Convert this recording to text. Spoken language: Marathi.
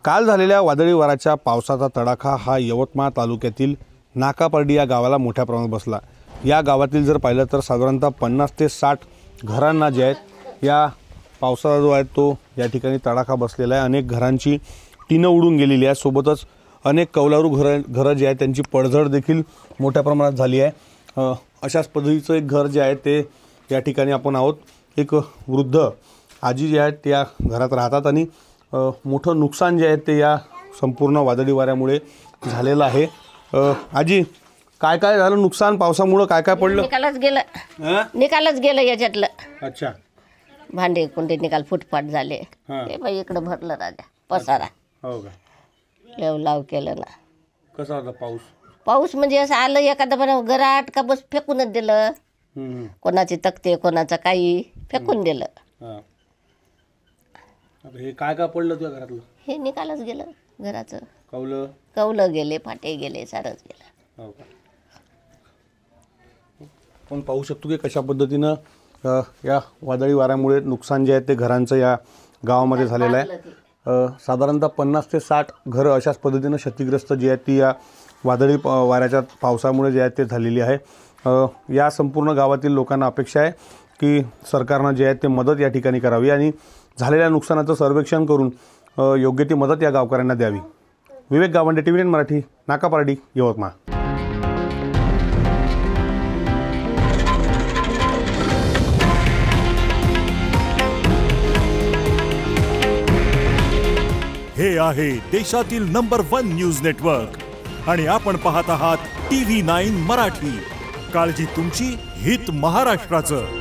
काल झालेल्या वादळी वाऱ्याच्या पावसाचा तडाखा हा यवतमाळ तालुक्यातील नाकापर्डी या गावाला मोठ्या प्रमाणात बसला। या गावातील जर पाहिलं तर साधारणतः 50 ते 60 घरांना जे आहेत या पावसाचा जो आहे तो या ठिकाणी तडाखा बसलेला आहे। अनेक घरांची टीनं उडून गेलेली आहे, सोबतच अनेक कौलारू घरं जे आहेत त्यांची पडझड देखील मोठ्या प्रमाणात झाली आहे। अशाच पद्धतीचं एक घर जे आहे ते या ठिकाणी आपण आहोत। एक वृद्ध आजी जे आहेत त्या घरात राहतात आणि मोठं नुकसान जे आहे ते या संपूर्ण वादळी वाऱ्यामुळे झालेलं आहे। आजी, काय काय झालं नुकसान पावसामुळे? काय काय पडलं? निकालच गेलं याच्यातलं। अच्छा, भांडे कुंडे निकाल फुटफाट झाले। हे बाई इकडं भरलं राजा पसारा। हो का? लाव केलं ना। कसा होता पाऊस? पाऊस म्हणजे असं आलं एखादं बरं गराट का बस फेकूनच दिलं। कोणाचे तक्ते कोणाचं काही फेकून दिलं। हे काय काय पडलं तुझ्या घरातलं? हे निकालच गेलं घराचं। कौलं गेले, फाटे गेले, सारच गेलं। हो का? आपण पाहू शकतो की कशा पद्धतीनं या वादळी वाऱ्यामुळे नुकसान जे आहे ते घरांचं या गावामध्ये झालेलं आहे। साधारणतः 50 ते 60 घरं अशाच पद्धतीनं क्षतिग्रस्त जी आहेत ती या वादळी वाऱ्याच्या पावसामुळे जे आहे ते झालेली आहे। या संपूर्ण गावातील लोकांना अपेक्षा आहे की सरकारनं जे आहे ते मदत या ठिकाणी करावी आणि झालेल्या नुकसानाचं सर्वेक्षण करून योग्य ती मदत या गावकऱ्यांना द्यावी। विवेक गावंडे, TV9 मराठी, नाकापर्डी, यवतमाळ। हे आहे देशातील नंबर 1 न्यूज नेटवर्क आणि आपण पाहत आहात TV9 मराठी। काळजी तुमची, हित महाराष्ट्राचं।